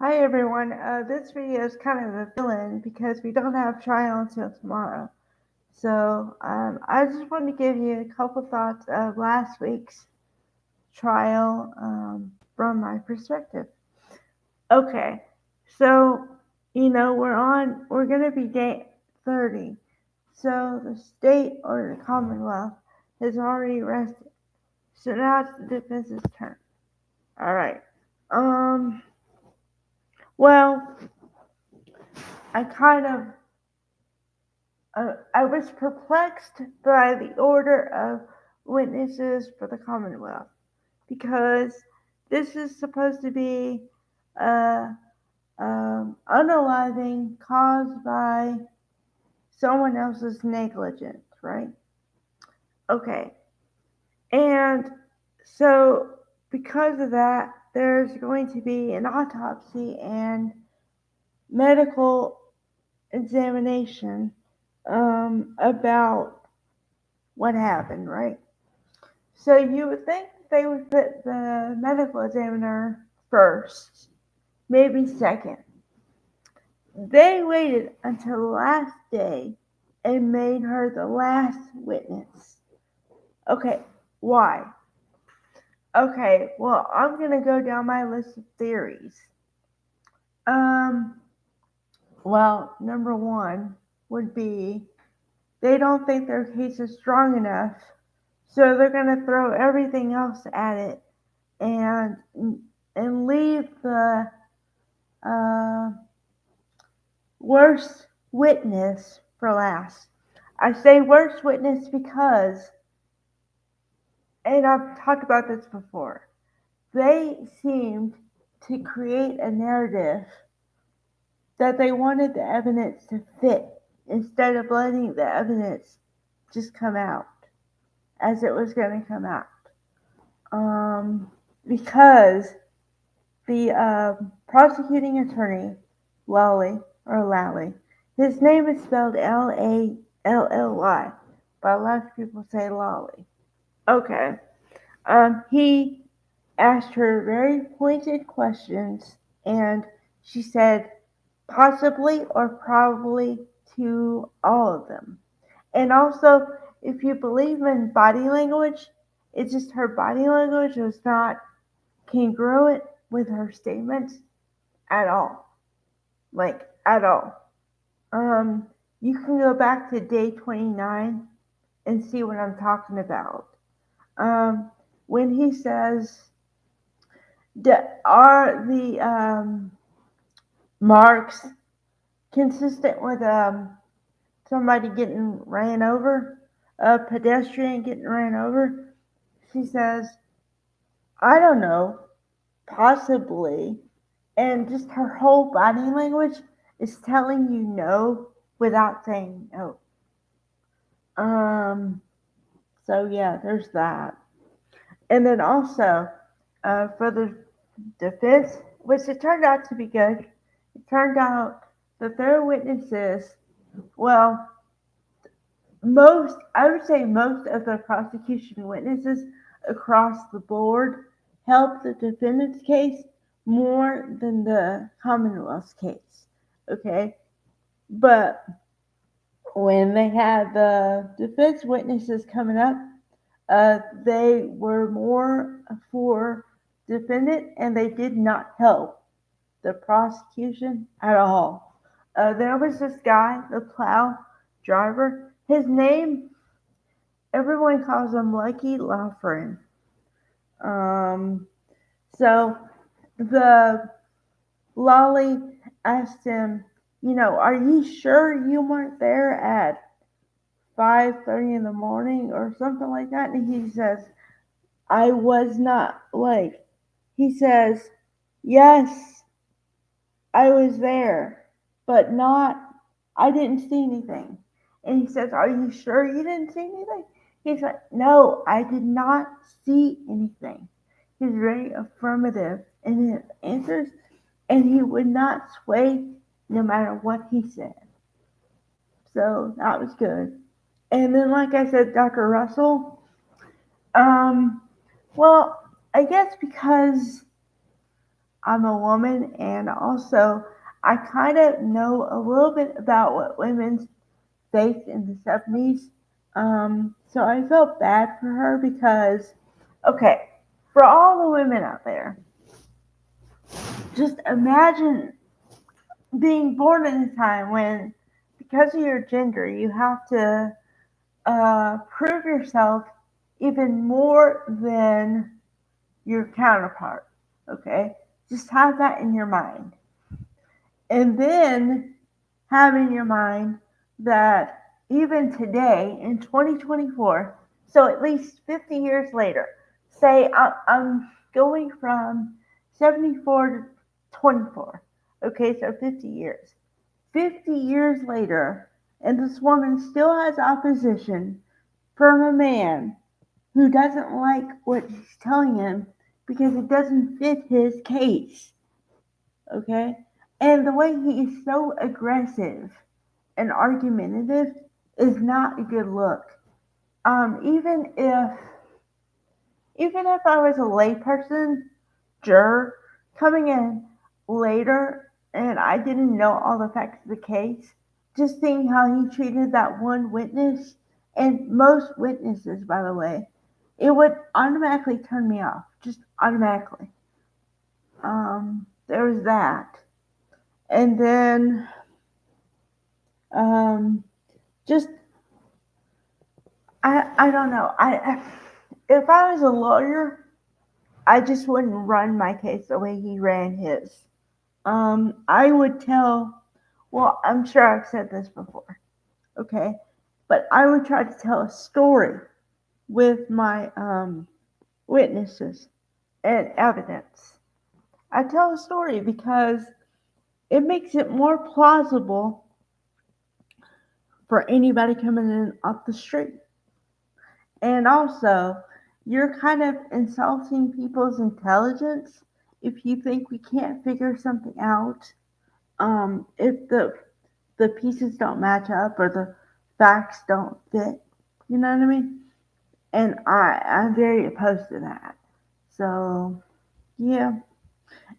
Hi everyone. This video is kind of a fill-in because we don't have trial until tomorrow. So I just want to give you a couple thoughts of last week's trial from my perspective. Okay, so we're gonna be day 30. So the state or the Commonwealth has already rested. So now it's the defense's turn. All right. Um. Well, I kind of I was perplexed by the order of witnesses for the Commonwealth because this is supposed to be a unaliving caused by someone else's negligence, right? Okay, and so because of that, there's going to be an autopsy and medical examination about what happened, right? So you would think they would put the medical examiner first, maybe second. They waited until the last day and made her the last witness. Okay, why? Okay, well, I'm going to go down my list of theories. Um, well, number one would be they don't think their case is strong enough, so they're going to throw everything else at it and leave the uh, worst witness for last. I say worst witness because, and I've talked about this before, they seemed to create a narrative that they wanted the evidence to fit instead of letting the evidence just come out as it was going to come out. Because the prosecuting attorney, Lally, his name is spelled Lally, but a lot of people say Lolly. Okay. He asked her very pointed questions, and she said possibly or probably to all of them. And also, if you believe in body language, it's just her body language was not congruent with her statements at all. Like, at all. Um, you can go back to day 29 and see what I'm talking about. When he says, are the marks consistent with somebody getting ran over, a pedestrian getting ran over? She says, I don't know, possibly. And just her whole body language is telling you no without saying no. So yeah, there's that. And then also, for the defense, which it turned out to be good, it turned out that their witnesses, well, I would say most of the prosecution witnesses across the board helped the defendant's case more than the Commonwealth's case. Okay? But when they had the defense witnesses coming up, they were more for defendant and they did not help the prosecution at all. There was this guy, the plow driver. His name, everyone calls him Lucky Laughrin. Um, so the Lolly asked him, are you sure you weren't there at 5:30 in the morning or something like that? And he says, I was not. Like, he says, yes, I was there, but I didn't see anything. And he says, are you sure you didn't see anything? He's like, no, I did not see anything. He's very affirmative in his answers, and he would not sway no matter what he said. So that was good. And then, like I said, Dr. Russell, um, well, I guess because I'm a woman, and also I kind of know a little bit about what women faced in the 70s. So I felt bad for her because, okay, for all the women out there, just imagine being born in a time when, because of your gender, you have to prove yourself even more than your counterpart. Okay? Just have that in your mind. And then have in your mind that even today in 2024, so at least 50 years later, say I'm going from 74 to 24. Okay, so 50 years. 50 years later, and this woman still has opposition from a man who doesn't like what he's telling him because it doesn't fit his case. Okay? And the way he is so aggressive and argumentative is not a good look. Even if I was a layperson juror coming in later and I didn't know all the facts of the case, just seeing how he treated that one witness and most witnesses, by the way, it would automatically turn me off, just automatically. There was that, and then um, just I don't know. If I was a lawyer, I just wouldn't run my case the way he ran his. I would tell. Well, I'm sure I've said this before. Okay, but I would try to tell a story with my witnesses and evidence. I tell a story because it makes it more plausible for anybody coming in off the street. And also, you're kind of insulting people's intelligence if you think we can't figure something out. If the pieces don't match up or the facts don't fit, you know what I mean? And I'm very opposed to that. So yeah,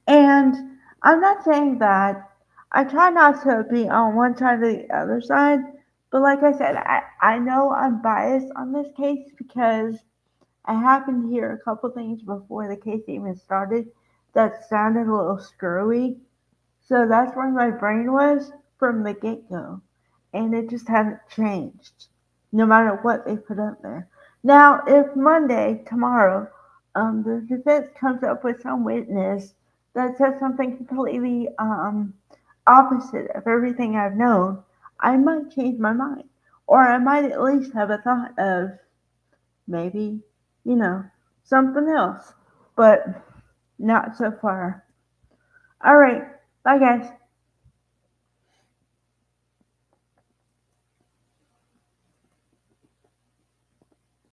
and I'm not saying that I try not to be on one side or the other side, but like I said, I know I'm biased on this case because I happened to hear a couple things before the case even started that sounded a little screwy. So that's where my brain was from the get go. And it just hasn't changed, no matter what they put up there. Now, if Monday, tomorrow, the defense comes up with some witness that says something completely opposite of everything I've known, I might change my mind. Or I might at least have a thought of maybe, you know, something else. But not so far. All right. Bye, guys.